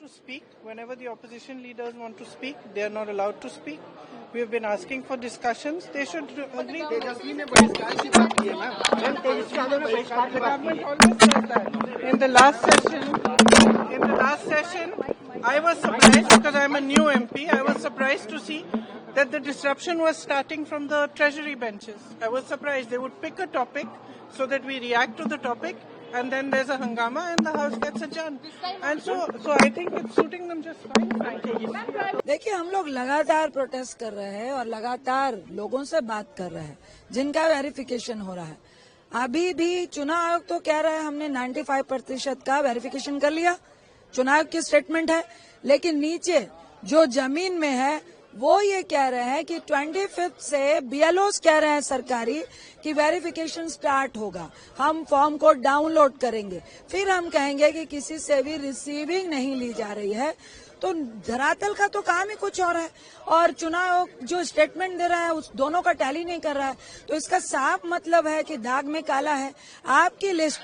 to speak. Whenever the opposition leaders want to speak, they are not allowed to speak. We have been asking for discussions. They should agree. तेजस्वी ने बहिष्कार की बात की है ma'am. Tejashwi Yadav ने बहिष्कार की बात की है। Government always says that. In the last session, I was surprised because I'm a new MP. I was surprised to see that the disruption was starting from the treasury benches. I was surprised. They would pick a topic so that we react to the topic, and then there's a hangama and the house gets adjourned. And so I think it's suiting them just fine. देखिए, हम लोग लगातार protest कर रहे हैं और लगातार लोगों से बात कर रहे हैं जिनका वेरिफिकेशन हो रहा है। अभी भी चुनाव आयोग तो कह रहा है हमने 95% का वेरिफिकेशन कर लिया, चुनाव आयोग की स्टेटमेंट है, लेकिन नीचे जो जमीन में है वो ये कह रहे हैं कि 25 से बीएलओस कह रहे हैं सरकारी कि वेरिफिकेशन स्टार्ट होगा, हम फॉर्म को डाउनलोड करेंगे, फिर हम कहेंगे कि किसी से भी रिसीविंग नहीं ली जा रही है। तो धरातल का तो काम ही कुछ और है और चुनाव आयोग जो स्टेटमेंट दे रहा है उस दोनों का टैली नहीं कर रहा है। तो इसका साफ मतलब है कि दाग में काला है। आपकी लिस्ट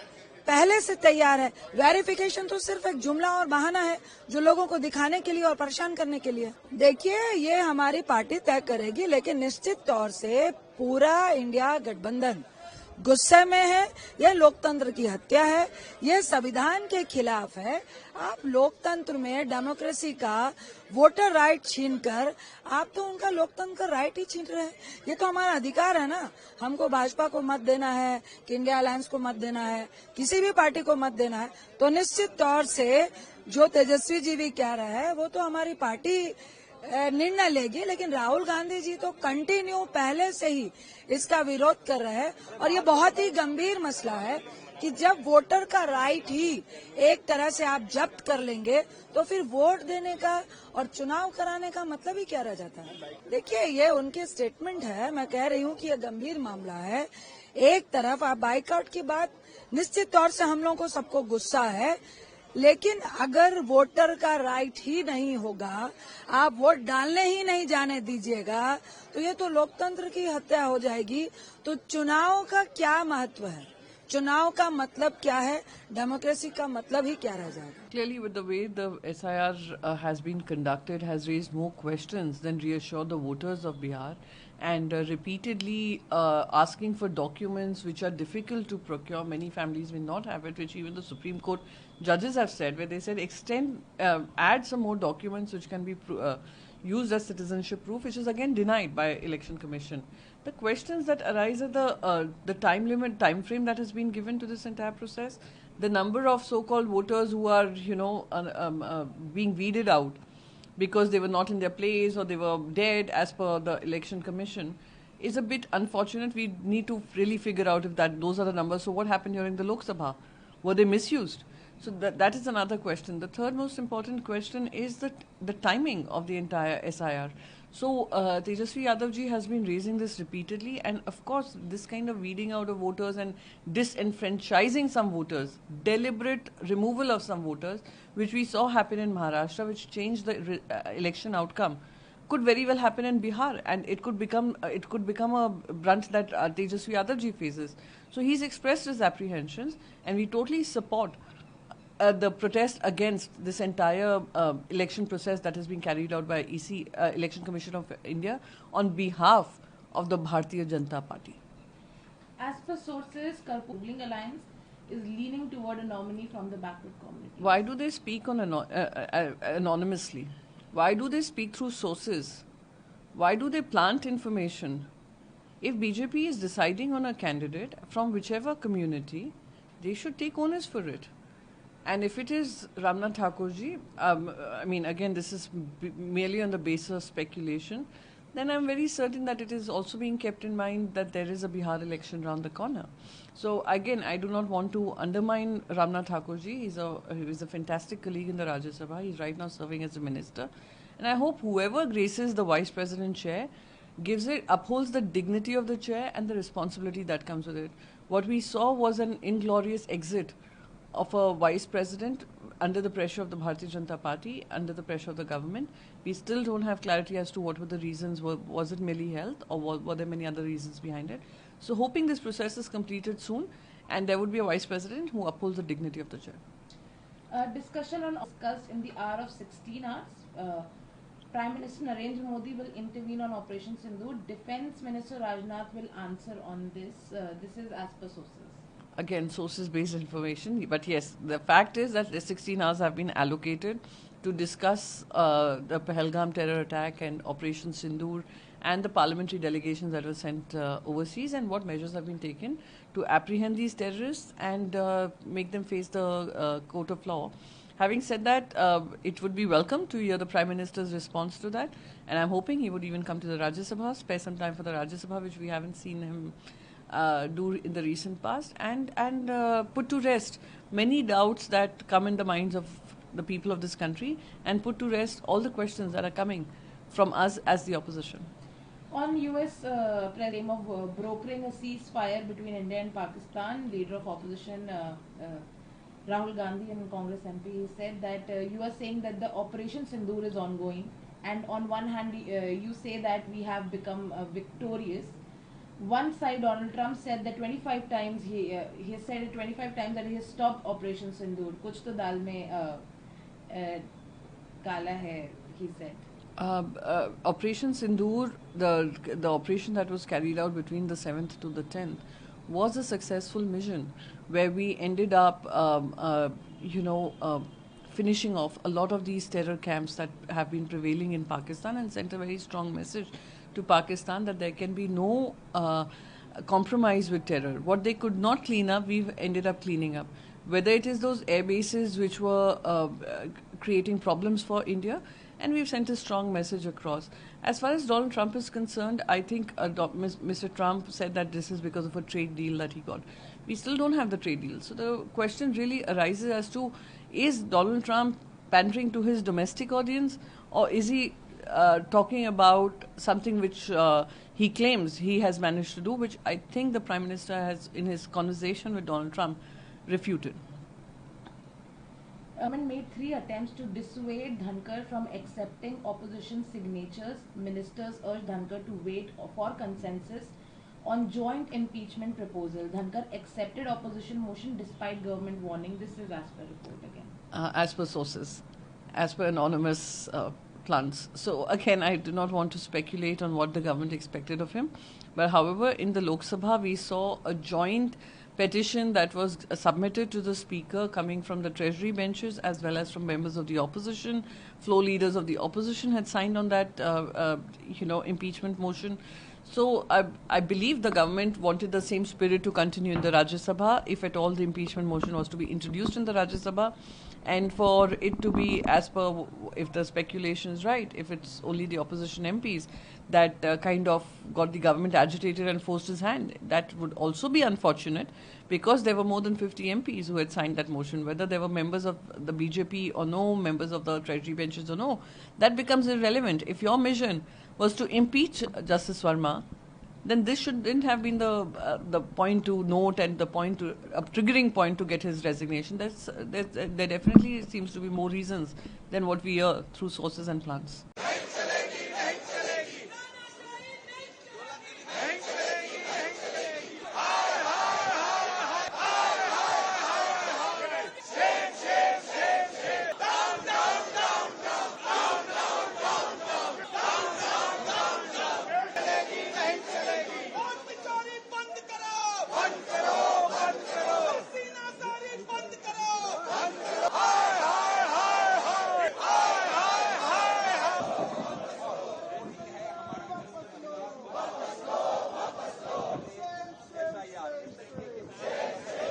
पहले से तैयार है, वेरिफिकेशन तो सिर्फ एक जुमला और बहाना है जो लोगों को दिखाने के लिए और परेशान करने के लिए। देखिए, ये हमारी पार्टी तय करेगी, लेकिन निश्चित तौर से पूरा इंडिया गठबंधन गुस्से में है। यह लोकतंत्र की हत्या है, यह संविधान के खिलाफ है। आप लोकतंत्र में डेमोक्रेसी का वोटर राइट छीनकर आप तो उनका लोकतंत्र का राइट ही छीन रहे हैं। ये तो हमारा अधिकार है ना, हमको भाजपा को मत देना है कि इंडिया अलायंस को मत देना है, किसी भी पार्टी को मत देना है। तो निश्चित तौर से जो तेजस्वी जी भी कह रहे हैं वो तो हमारी पार्टी निर्णय लेगी, लेकिन राहुल गांधी जी तो कंटिन्यू पहले से ही इसका विरोध कर रहे हैं। और ये बहुत ही गंभीर मसला है कि जब वोटर का राइट ही एक तरह से आप जब्त कर लेंगे तो फिर वोट देने का और चुनाव कराने का मतलब ही क्या रह जाता है। देखिए, ये उनकी स्टेटमेंट है, मैं कह रही हूँ कि ये गंभीर मामला है। एक तरफ आप बाइकआउट की बात, निश्चित तौर से हम लोगों को सबको गुस्सा है, लेकिन अगर वोटर का राइट ही नहीं होगा, आप वोट डालने ही नहीं जाने दीजिएगा, तो ये तो लोकतंत्र की हत्या हो जाएगी। तो चुनाव का क्या महत्व है, चुनाव का मतलब क्या है, डेमोक्रेसी का मतलब ही क्या रह जाएगा। Clearly, with the way the SIR has been conducted, has raised more questions than reassured the voters of Bihar, and repeatedly asking for documents which are difficult to procure. Many families will not have it, which even the Supreme Court judges have said, where they said add some more documents which can be used as citizenship proof, which is again denied by Election Commission. The questions that arise are the time frame that has been given to this entire process, the number of so-called voters who are, being weeded out because they were not in their place or they were dead as per the Election Commission is a bit unfortunate. We need to really figure out if those are the numbers. So what happened during the Lok Sabha? Were they misused? So that is another question. The third most important question is the timing of the entire SIR. So Tejasvi Yadav ji has been raising this repeatedly, and of course this kind of weeding out of voters and disenfranchising some voters, deliberate removal of some voters, which we saw happen in Maharashtra, which changed the election outcome, could very well happen in Bihar, and it could become a brunt that Tejasvi Yadav ji faces. So he's expressed his apprehensions, and we totally support the protest against this entire election process that has been carried out by Election Commission of India on behalf of the Bharatiya Janata Party. As per sources, Ruling Alliance is leaning toward a nominee from the backward community. Why do they speak on anonymously? Why do they speak through sources? Why do they plant information? If BJP is deciding on a candidate from whichever community, they should take onus for it. And if it is Ramnath Thakurji, again, this is merely on the basis of speculation, then I'm very certain that it is also being kept in mind that there is a Bihar election around the corner. So again, I do not want to undermine Ramnath Thakurji. He's a fantastic colleague in the Rajya Sabha. He's right now serving as a minister. And I hope whoever graces the Vice President chair upholds the dignity of the chair and the responsibility that comes with it. What we saw was an inglorious exit of a vice president under the pressure of the Bharatiya Janata Party, under the pressure of the government. We still don't have clarity as to what were the reasons. Was it merely health, or were there many other reasons behind it? So hoping this process is completed soon and there would be a vice president who upholds the dignity of the chair. Discussion on discussed in the hour of 16 hours. Prime Minister Narendra Modi will intervene on Operation Sindoor. Defence Minister Rajnath will answer on this. This is as per sources. Again, sources-based information. But yes, the fact is that the 16 hours have been allocated to discuss the Pahalgam terror attack and Operation Sindoor and the parliamentary delegations that were sent overseas, and what measures have been taken to apprehend these terrorists and make them face the court of law. Having said that, it would be welcome to hear the Prime Minister's response to that, and I'm hoping he would even come to the Rajya Sabha, spare some time for the Rajya Sabha, which we haven't seen him do in the recent past, and put to rest many doubts that come in the minds of the people of this country, and put to rest all the questions that are coming from us as the opposition. On US aim of brokering a ceasefire between India and Pakistan, leader of opposition Rahul Gandhi and Congress MP said that you are saying that the Operation Sindoor is ongoing, and on one hand you say that we have become victorious. One side, Donald Trump said that 25 times he has said it 25 times that he has stopped Operation Sindoor. Kuch to dal mein kala hai, he said. Operation Sindoor, the operation that was carried out between the 7th to the 10th, was a successful mission where we ended up, finishing off a lot of these terror camps that have been prevailing in Pakistan, and sent a very strong message to Pakistan that there can be no compromise with terror. What they could not clean up, we've ended up cleaning up. Whether it is those air bases which were creating problems for India, and we've sent a strong message across. As far as Donald Trump is concerned, I think Mr. Trump said that this is because of a trade deal that he got. We still don't have the trade deal. So the question really arises as to, is Donald Trump pandering to his domestic audience, or is he talking about something which he claims he has managed to do, which I think the Prime Minister has, in his conversation with Donald Trump, refuted. Made 3 attempts to dissuade Dhankar from accepting opposition signatures. Ministers urged Dhankar to wait for consensus on joint impeachment proposal. Dhankar accepted opposition motion despite government warning. This is as per report again. As per sources, as per anonymous plants. So again, I do not want to speculate on what the government expected of him. But however, in the Lok Sabha, we saw a joint petition that was submitted to the Speaker coming from the Treasury benches as well as from members of the opposition. Floor leaders of the opposition had signed on that, impeachment motion. So I believe the government wanted the same spirit to continue in the Rajya Sabha, if at all the impeachment motion was to be introduced in the Rajya Sabha, and for it to be as per, if the speculation is right, if it's only the opposition MPs that kind of got the government agitated and forced his hand. That would also be unfortunate, because there were more than 50 MPs who had signed that motion, whether they were members of the BJP or no, members of the Treasury benches or no. That becomes irrelevant. If your mission was to impeach Justice Verma, then this shouldn't have been the point to note and the point to triggering point to get his resignation. There definitely seems to be more reasons than what we hear through sources and plants.